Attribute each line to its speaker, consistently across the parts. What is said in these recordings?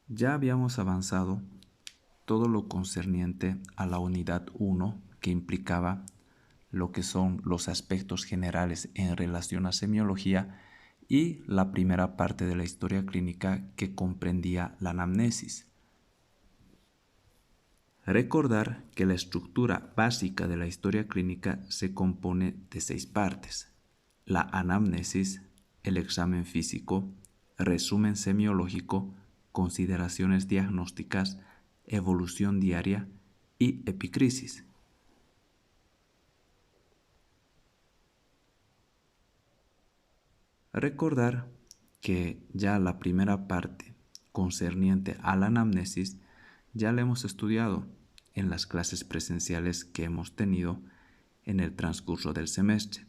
Speaker 1: Ya habíamos avanzado todo lo concerniente a la unidad 1, que implicaba lo que son los aspectos generales en relación a semiología, y la primera parte de la historia clínica, que comprendía la anamnesis. Recordar que la estructura básica de la historia clínica se compone de 6 partes: la anamnesis, el examen físico, resumen semiológico, consideraciones diagnósticas, evolución diaria y epicrisis. Recordar que ya la primera parte concerniente a la anamnesis ya la hemos estudiado en las clases presenciales que hemos tenido en el transcurso del semestre.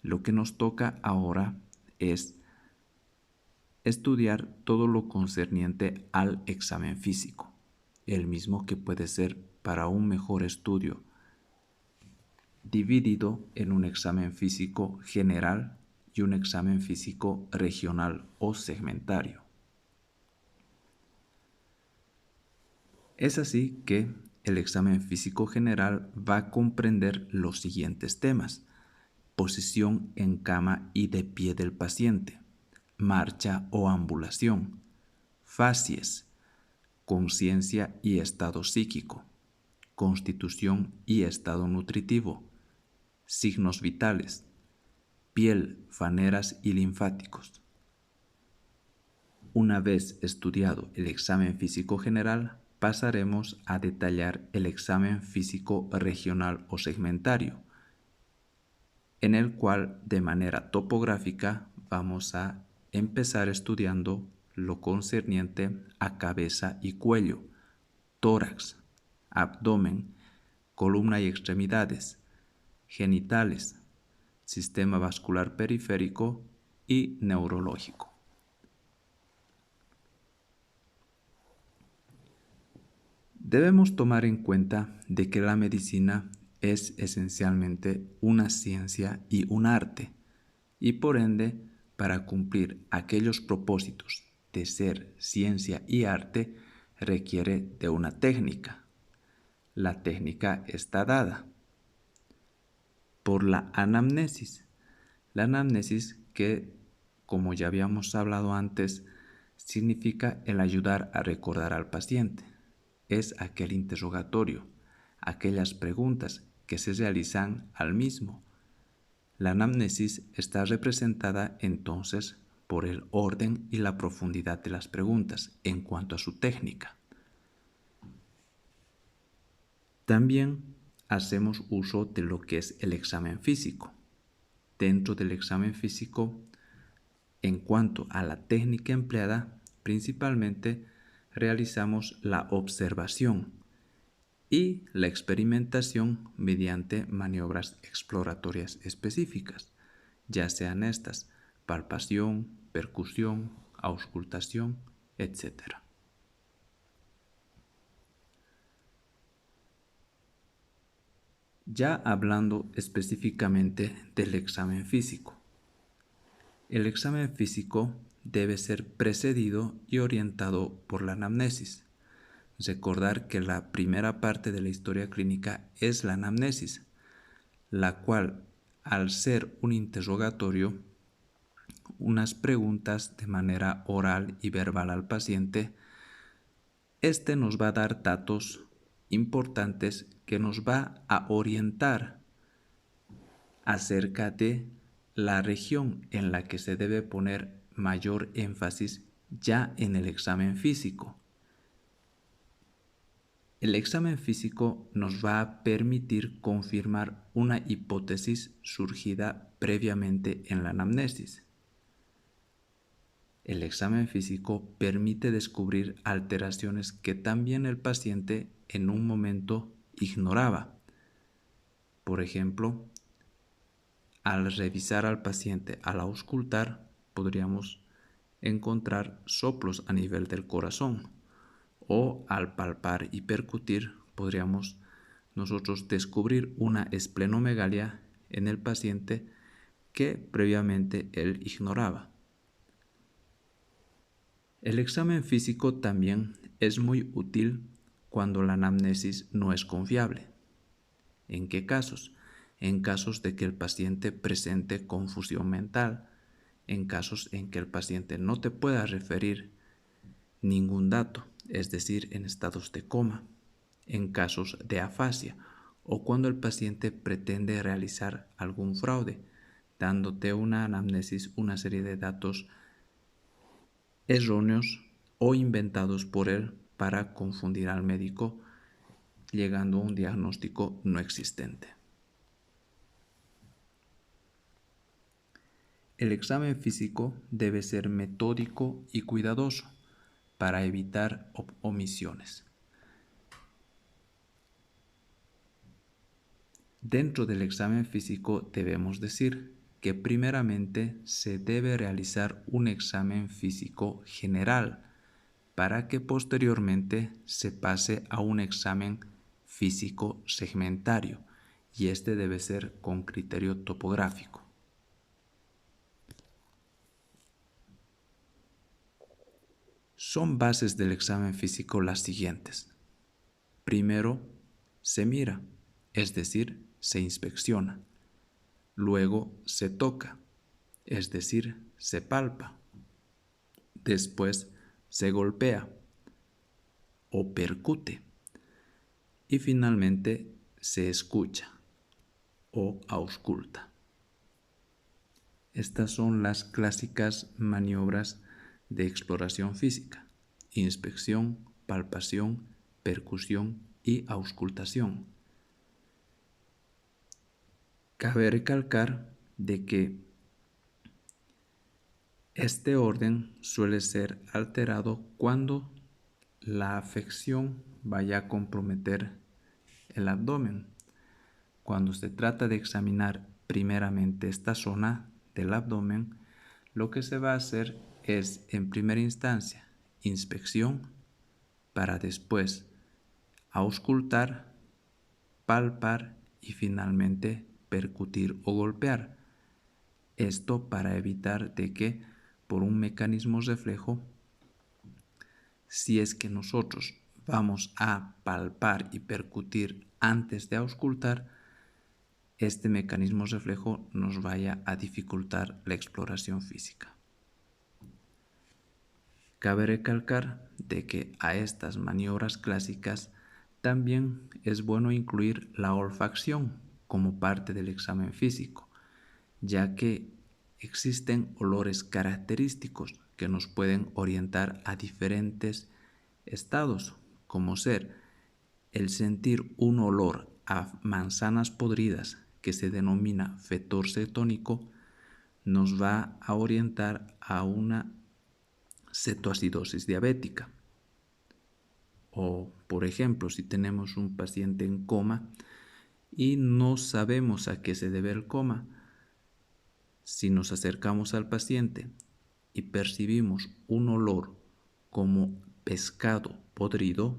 Speaker 1: Lo que nos toca ahora es estudiar todo lo concerniente al examen físico, el mismo que puede ser para un mejor estudio dividido en un examen físico general y un examen físico regional o segmentario. Es así que el examen físico general va a comprender los siguientes temas: posición en cama y de pie del paciente, marcha o ambulación, facies, conciencia y estado psíquico, constitución y estado nutritivo, signos vitales, piel, faneras y linfáticos. Una vez estudiado el examen físico general, pasaremos a detallar el examen físico regional o segmentario, en el cual de manera topográfica vamos a empezar estudiando lo concerniente a cabeza y cuello, tórax, abdomen, columna y extremidades, genitales, sistema vascular periférico y neurológico. Debemos tomar en cuenta de que la medicina es esencialmente una ciencia y un arte, y por ende, para cumplir aquellos propósitos de ser ciencia y arte, requiere de una técnica. La técnica está dada por la anamnesis. La anamnesis, que, como ya habíamos hablado antes, significa el ayudar a recordar al paciente. Es aquel interrogatorio, aquellas preguntas que se realizan al mismo. La anamnesis está representada entonces por el orden y la profundidad de las preguntas en cuanto a su técnica. También hacemos uso de lo que es el examen físico. Dentro del examen físico, en cuanto a la técnica empleada, principalmente realizamos la observación y la experimentación mediante maniobras exploratorias específicas, ya sean estas palpación, percusión, auscultación, etc. Ya hablando específicamente del examen físico. El examen físico debe ser precedido y orientado por la anamnesis. Recordar que la primera parte de la historia clínica es la anamnesis, la cual, al ser un interrogatorio, unas preguntas de manera oral y verbal al paciente, este nos va a dar datos importantes que nos va a orientar acerca de la región en la que se debe poner mayor énfasis ya en el examen físico. El examen físico nos va a permitir confirmar una hipótesis surgida previamente en la anamnesis. El examen físico permite descubrir alteraciones que también el paciente en un momento ignoraba. Por ejemplo, al revisar al paciente, al auscultar, podríamos encontrar soplos a nivel del corazón, o al palpar y percutir podríamos nosotros descubrir una esplenomegalia en el paciente que previamente él ignoraba. El examen físico también es muy útil cuando la anamnesis no es confiable. ¿En qué casos? En casos de que el paciente presente confusión mental, en casos en que el paciente no te pueda referir ningún dato, es decir, en estados de coma, en casos de afasia o cuando el paciente pretende realizar algún fraude, dándote una anamnesis, una serie de datos erróneos o inventados por él para confundir al médico, llegando a un diagnóstico no existente. El examen físico debe ser metódico y cuidadoso para evitar omisiones. Dentro del examen físico debemos decir que primeramente se debe realizar un examen físico general para que posteriormente se pase a un examen físico segmentario, y este debe ser con criterio topográfico. Son bases del examen físico las siguientes. Primero, se mira, es decir, se inspecciona. Luego se toca, es decir, se palpa. Después se golpea o percute. Y finalmente se escucha o ausculta. Estas son las clásicas maniobras de exploración física: inspección, palpación, percusión y auscultación. Cabe recalcar de que este orden suele ser alterado cuando la afección vaya a comprometer el abdomen. Cuando se trata de examinar primeramente esta zona del abdomen, lo que se va a hacer es, en primera instancia, inspección, para después auscultar, palpar y finalmente percutir o golpear. Esto para evitar de que, por un mecanismo reflejo, si es que nosotros vamos a palpar y percutir antes de auscultar, este mecanismo reflejo nos vaya a dificultar la exploración física. Cabe recalcar de que a estas maniobras clásicas también es bueno incluir la olfacción como parte del examen físico, ya que existen olores característicos que nos pueden orientar a diferentes estados, como ser el sentir un olor a manzanas podridas que se denomina fetor cetónico, nos va a orientar a una cetoacidosis diabética. O, por ejemplo, si tenemos un paciente en coma y no sabemos a qué se debe el coma, si nos acercamos al paciente y percibimos un olor como pescado podrido,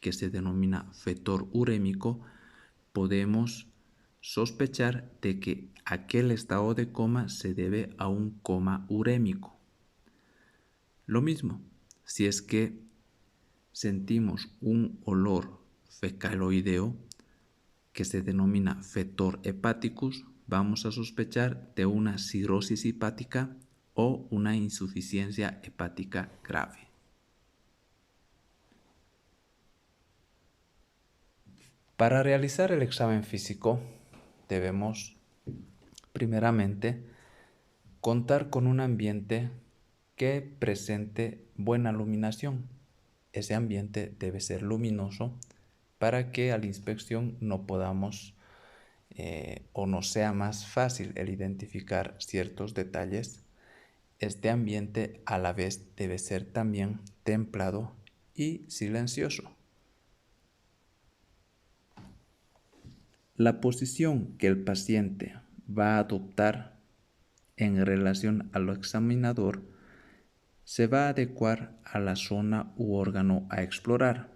Speaker 1: que se denomina fetor urémico, podemos sospechar de que aquel estado de coma se debe a un coma urémico. Lo mismo, si es que sentimos un olor fecaloideo que se denomina fetor hepaticus, vamos a sospechar de una cirrosis hepática o una insuficiencia hepática grave. Para realizar el examen físico debemos primeramente contar con un ambiente que presente buena iluminación. Ese ambiente debe ser luminoso para que a la inspección no podamos o nos sea más fácil el identificar ciertos detalles. Este ambiente a la vez debe ser también templado y silencioso. La posición que el paciente va a adoptar en relación al examinador se va a adecuar a la zona u órgano a explorar,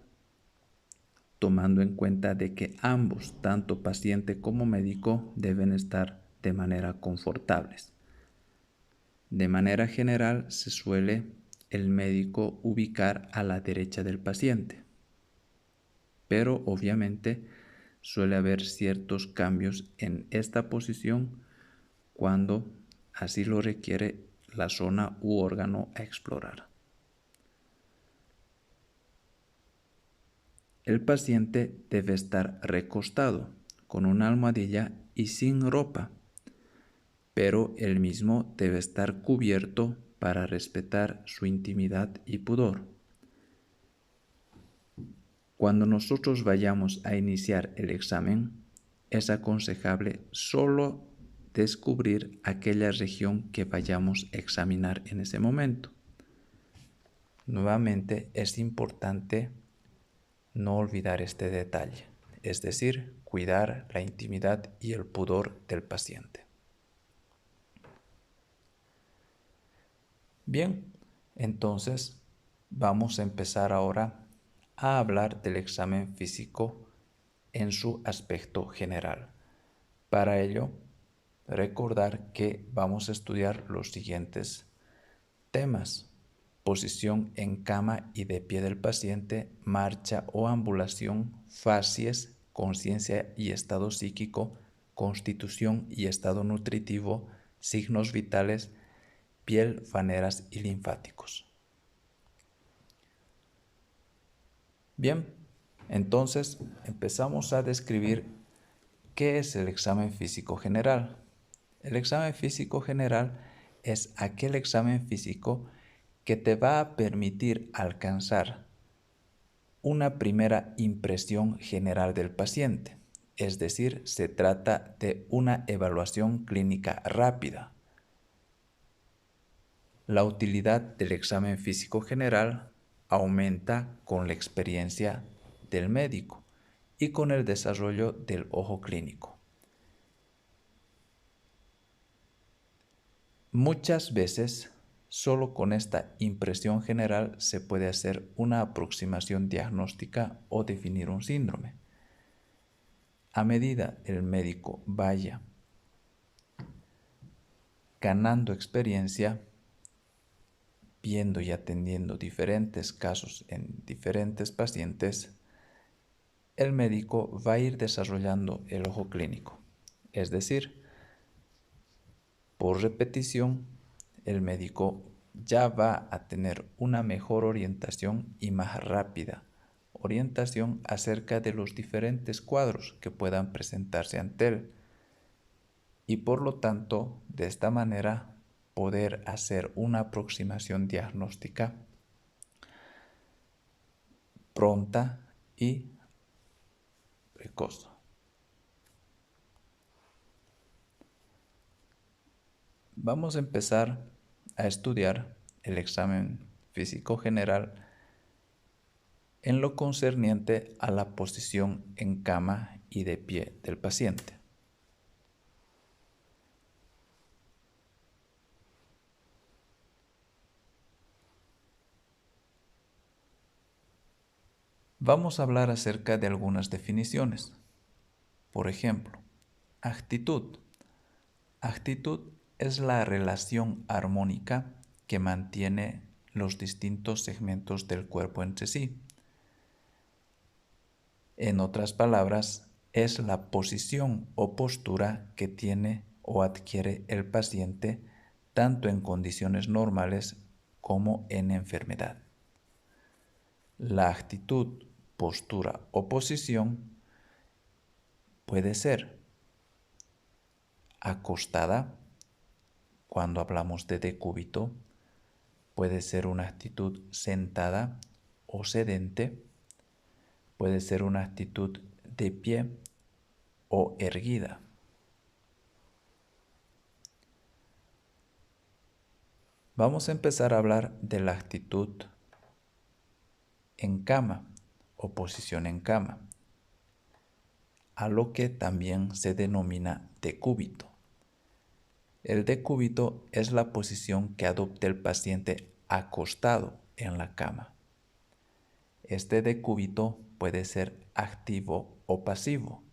Speaker 1: tomando en cuenta de que ambos, tanto paciente como médico, deben estar de manera confortables. De manera general se suele el médico ubicar a la derecha del paciente. Pero obviamente suele haber ciertos cambios en esta posición cuando así lo requiere la zona u órgano a explorar. El paciente debe estar recostado con una almohadilla y sin ropa, pero él mismo debe estar cubierto para respetar su intimidad y pudor. Cuando nosotros vayamos a iniciar el examen, es aconsejable solo descubrir aquella región que vayamos a examinar en ese momento. Nuevamente es importante no olvidar este detalle, es decir, cuidar la intimidad y el pudor del paciente. Bien, entonces vamos a empezar ahora a hablar del examen físico en su aspecto general. Para ello, recordar que vamos a estudiar los siguientes temas: posición en cama y de pie del paciente, marcha o ambulación, facies, conciencia y estado psíquico, constitución y estado nutritivo, signos vitales, piel, faneras y linfáticos. Bien, entonces empezamos a describir qué es el examen físico general. El examen físico general es aquel examen físico que te va a permitir alcanzar una primera impresión general del paciente. Es decir, se trata de una evaluación clínica rápida. La utilidad del examen físico general aumenta con la experiencia del médico y con el desarrollo del ojo clínico. Muchas veces, solo con esta impresión general se puede hacer una aproximación diagnóstica o definir un síndrome. A medida el médico vaya ganando experiencia, viendo y atendiendo diferentes casos en diferentes pacientes, el médico va a ir desarrollando el ojo clínico. Es decir, por repetición, el médico ya va a tener una mejor orientación y más rápida orientación acerca de los diferentes cuadros que puedan presentarse ante él. Y por lo tanto, de esta manera, poder hacer una aproximación diagnóstica pronta y precoz. Vamos a empezar a estudiar el examen físico general en lo concerniente a la posición en cama y de pie del paciente. Vamos a hablar acerca de algunas definiciones. Por ejemplo, actitud. Actitud es la relación armónica que mantiene los distintos segmentos del cuerpo entre sí. En otras palabras, es la posición o postura que tiene o adquiere el paciente tanto en condiciones normales como en enfermedad. La actitud, postura o posición puede ser acostada, cuando hablamos de decúbito, puede ser una actitud sentada o sedente, puede ser una actitud de pie o erguida. Vamos a empezar a hablar de la actitud en cama o posición en cama, a lo que también se denomina decúbito. El decúbito es la posición que adopta el paciente acostado en la cama. Este decúbito puede ser activo o pasivo.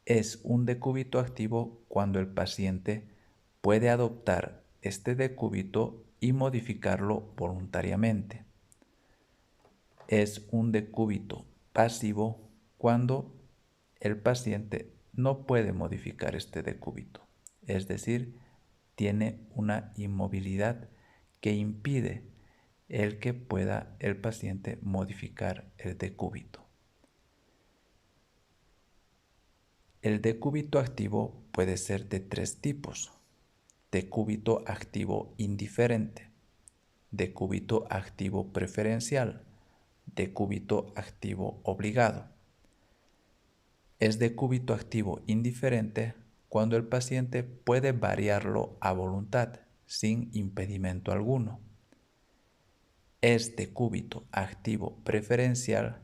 Speaker 1: Es un decúbito activo cuando el paciente puede adoptar este decúbito y modificarlo voluntariamente. Es un decúbito pasivo cuando el paciente no puede modificar este decúbito, es decir, tiene una inmovilidad que impide el que pueda el paciente modificar el decúbito. El decúbito activo puede ser de tres tipos: decúbito activo indiferente, decúbito activo preferencial, decúbito activo obligado. Es decúbito activo indiferente cuando el paciente puede variarlo a voluntad, sin impedimento alguno. Es decúbito activo preferencial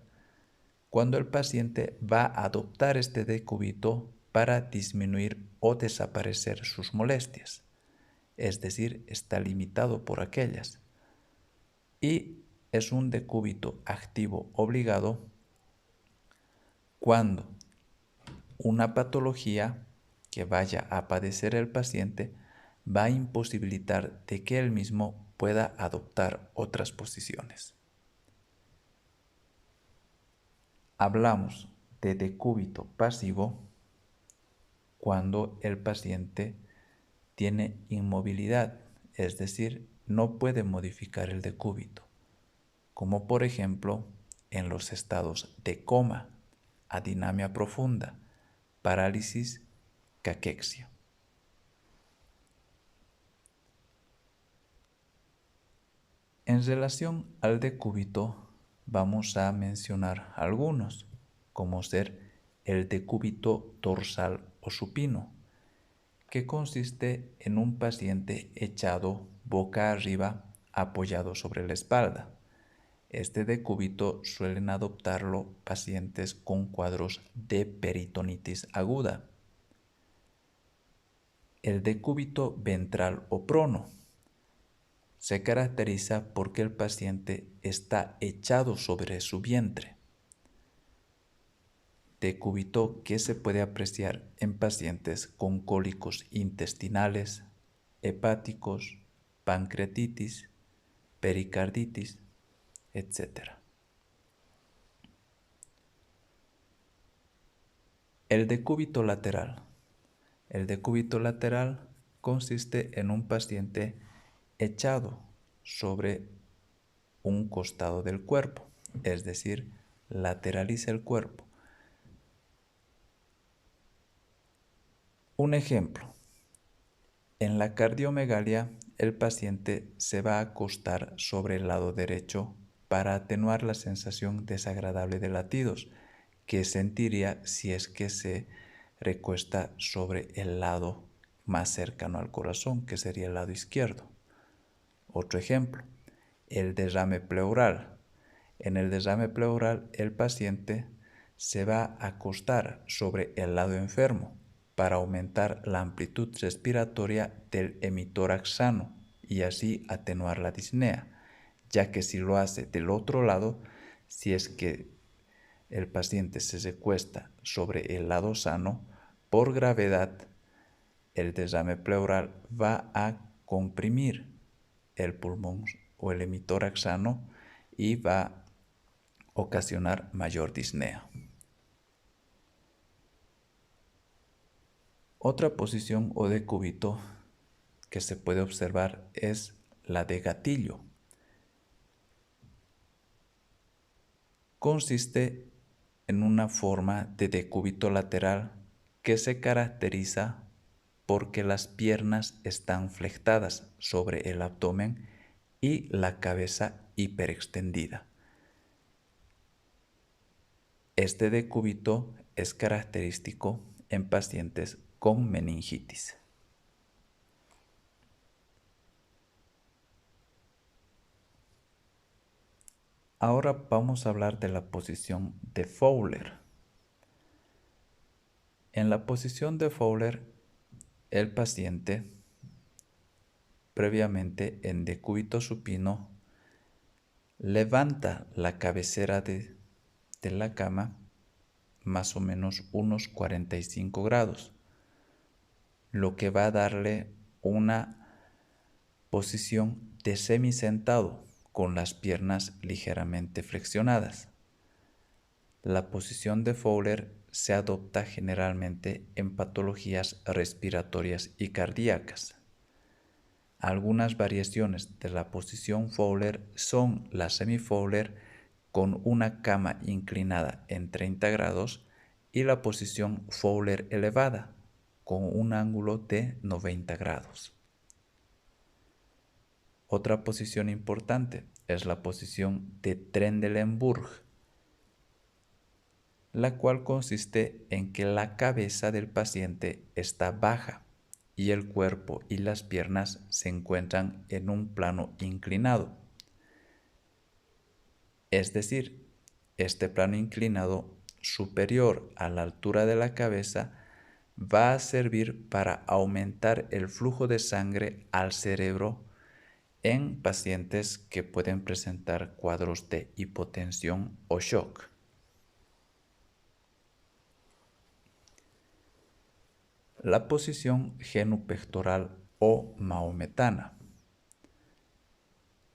Speaker 1: cuando el paciente va a adoptar este decúbito para disminuir o desaparecer sus molestias, es decir, está limitado por aquellas. Y es un decúbito activo obligado cuando una patología que vaya a padecer el paciente va a imposibilitar de que él mismo pueda adoptar otras posiciones. Hablamos de decúbito pasivo cuando el paciente tiene inmovilidad, es decir, no puede modificar el decúbito, como por ejemplo en los estados de coma, adinamia profunda, parálisis, caquexia. En relación al decúbito, vamos a mencionar algunos, como ser el decúbito dorsal o supino, que consiste en un paciente echado boca arriba apoyado sobre la espalda. Este decúbito suelen adoptarlo pacientes con cuadros de peritonitis aguda. El decúbito ventral o prono se caracteriza porque el paciente está echado sobre su vientre. Decúbito que se puede apreciar en pacientes con cólicos intestinales, hepáticos, pancreatitis, pericarditis, etc. El decúbito lateral. El decúbito lateral consiste en un paciente echado sobre un costado del cuerpo, es decir, lateraliza el cuerpo. Un ejemplo: en la cardiomegalia, el paciente se va a acostar sobre el lado derecho para atenuar la sensación desagradable de latidos que sentiría si es que se recuesta sobre el lado más cercano al corazón, que sería el lado izquierdo. Otro ejemplo: el derrame pleural. En el derrame pleural, el paciente se va a acostar sobre el lado enfermo para aumentar la amplitud respiratoria del hemitórax sano y así atenuar la disnea, ya que si lo hace del otro lado, si es que el paciente se recuesta sobre el lado sano, por gravedad, el derrame pleural va a comprimir el pulmón o el hemitórax sano y va a ocasionar mayor disnea. Otra posición o decúbito que se puede observar es la de gatillo. Consiste en una forma de decúbito lateral que se caracteriza porque las piernas están flectadas sobre el abdomen y la cabeza hiperextendida. Este decúbito es característico en pacientes con meningitis. Ahora vamos a hablar de la posición de Fowler. En la posición de Fowler, el paciente, previamente en decúbito supino, levanta la cabecera de la cama más o menos unos 45 grados, lo que va a darle una posición de semisentado con las piernas ligeramente flexionadas. La posición de Fowler se adopta generalmente en patologías respiratorias y cardíacas. Algunas variaciones de la posición Fowler son la semi-Fowler con una cama inclinada en 30 grados y la posición Fowler elevada con un ángulo de 90 grados. Otra posición importante es la posición de Trendelenburg, la cual consiste en que la cabeza del paciente está baja y el cuerpo y las piernas se encuentran en un plano inclinado. Es decir, este plano inclinado superior a la altura de la cabeza va a servir para aumentar el flujo de sangre al cerebro en pacientes que pueden presentar cuadros de hipotensión o shock. La posición genupectoral o mahometana.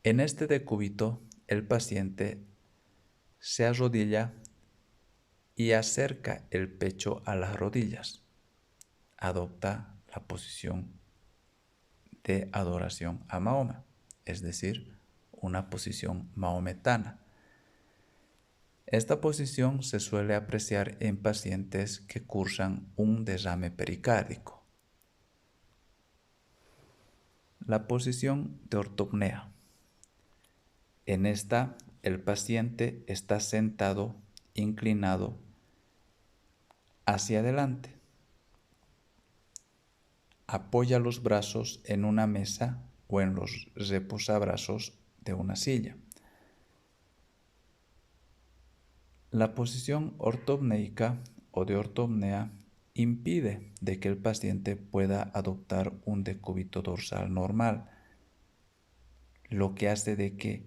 Speaker 1: En este decúbito, el paciente se arrodilla y acerca el pecho a las rodillas. Adopta la posición de adoración a Mahoma, es decir, una posición mahometana. Esta posición se suele apreciar en pacientes que cursan un derrame pericárdico. La posición de ortopnea. En esta, el paciente está sentado, inclinado hacia adelante. Apoya los brazos en una mesa o en los reposabrazos de una silla. La posición ortopneica o de ortopnea impide de que el paciente pueda adoptar un decúbito dorsal normal, lo que hace de que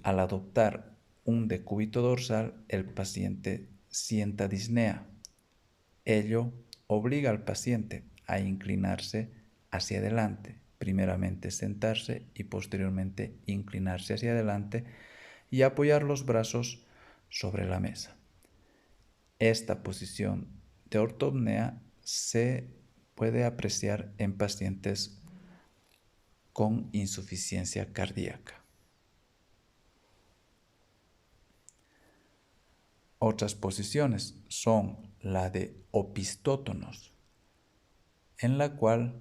Speaker 1: al adoptar un decúbito dorsal el paciente sienta disnea. Ello obliga al paciente a inclinarse hacia adelante, primeramente sentarse y posteriormente inclinarse hacia adelante y apoyar los brazos sobre la mesa. Esta posición de ortopnea se puede apreciar en pacientes con insuficiencia cardíaca. Otras posiciones son la de opistótonos, en la cual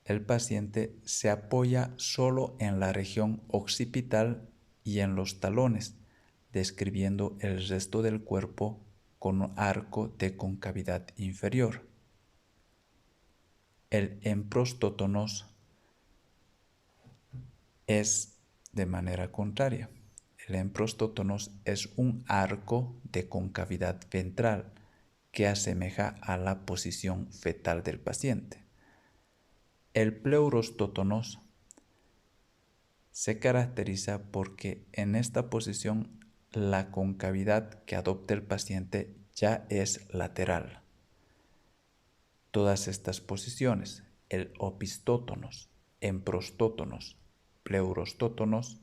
Speaker 1: el paciente se apoya solo en la región occipital y en los talones, describiendo el resto del cuerpo con un arco de concavidad inferior. El emprostótonos es de manera contraria. El emprostótonos es un arco de concavidad ventral que asemeja a la posición fetal del paciente. El pleurostótonos se caracteriza porque en esta posición la concavidad que adopta el paciente ya es lateral. Todas estas posiciones, el opistótonos, emprostótonos, pleurostótonos,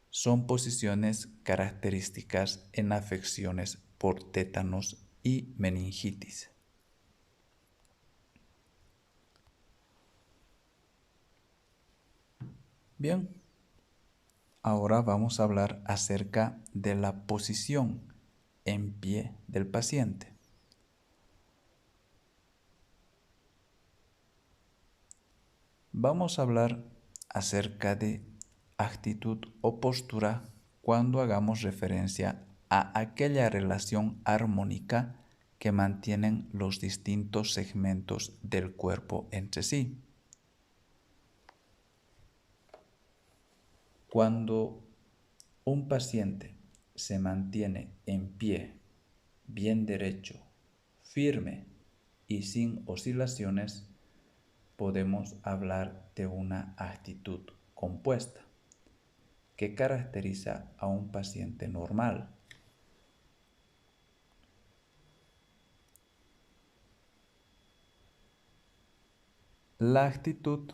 Speaker 1: son posiciones características en afecciones por tétanos y meningitis. Bien, ahora vamos a hablar acerca de la posición en pie del paciente. Vamos a hablar acerca de actitud o postura cuando hagamos referencia a aquella relación armónica que mantienen los distintos segmentos del cuerpo entre sí. Cuando un paciente se mantiene en pie, bien derecho, firme y sin oscilaciones, podemos hablar de una actitud compuesta que caracteriza a un paciente normal. La actitud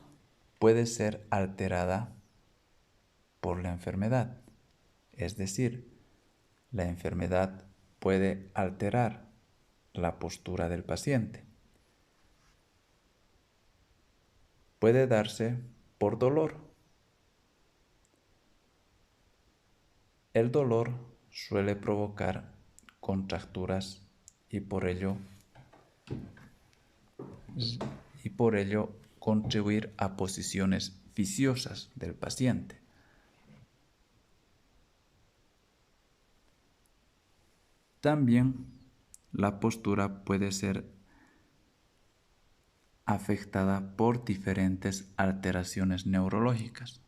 Speaker 1: puede ser alterada por la enfermedad. Es decir, la enfermedad puede alterar la postura del paciente. Puede darse por dolor. El dolor suele provocar contracturas y por ello contribuir a posiciones viciosas del paciente. También la postura puede ser afectada por diferentes alteraciones neurológicas,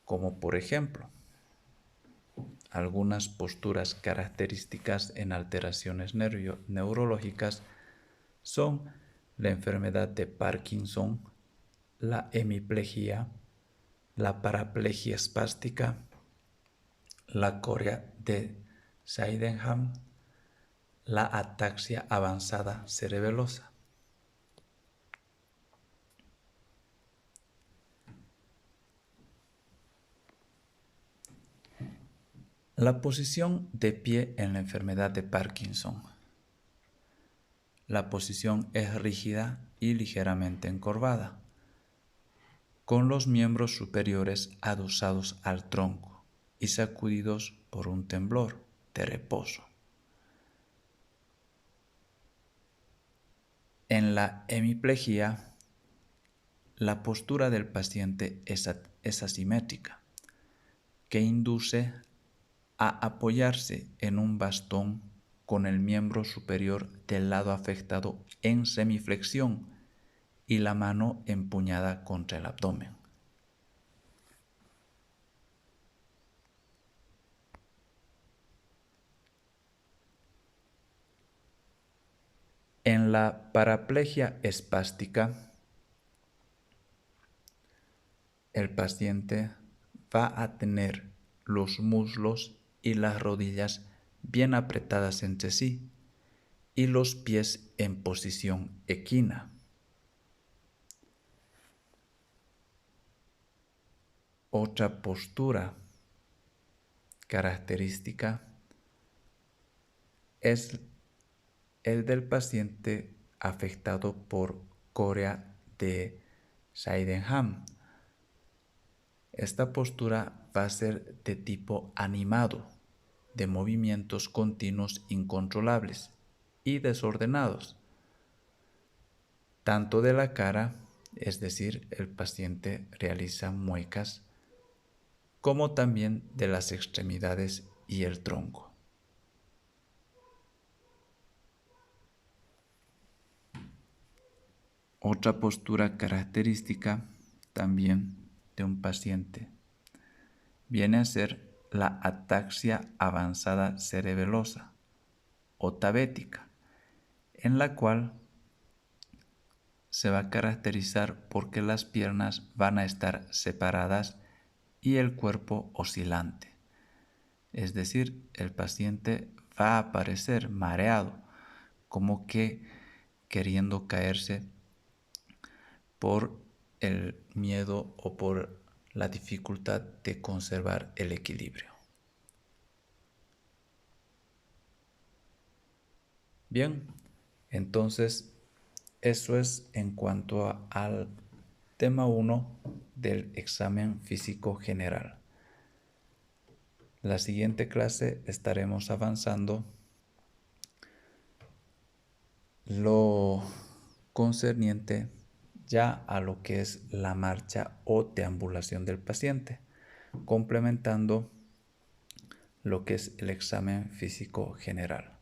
Speaker 1: como por ejemplo, algunas posturas características en alteraciones neurológicas son la enfermedad de Parkinson, la hemiplegia, la paraplegia espástica, la corea de Sydenham, la ataxia avanzada cerebelosa. La posición de pie en la enfermedad de Parkinson. La posición es rígida y ligeramente encorvada, con los miembros superiores adosados al tronco y sacudidos por un temblor de reposo. En la hemiplegia, la postura del paciente es asimétrica, que induce a apoyarse en un bastón con el miembro superior del lado afectado en semiflexión y la mano empuñada contra el abdomen. En la paraplegia espástica, el paciente va a tener los muslos y las rodillas bien apretadas entre sí y los pies en posición equina. Otra postura característica es el del paciente afectado por corea de Sydenham. Esta postura va a ser de tipo animado, de movimientos continuos incontrolables y desordenados, tanto de la cara, es decir, el paciente realiza muecas, como también de las extremidades y el tronco. Otra postura característica también de un paciente viene a ser la ataxia avanzada cerebelosa o tabética, en la cual se va a caracterizar porque las piernas van a estar separadas y el cuerpo oscilante. Es decir, el paciente va a aparecer mareado, como que queriendo caerse por el miedo o por la dificultad de conservar el equilibrio. Bien, entonces eso es en cuanto al tema 1 del examen físico general. La siguiente clase estaremos avanzando lo concerniente ya a lo que es la marcha o deambulación del paciente, complementando lo que es el examen físico general.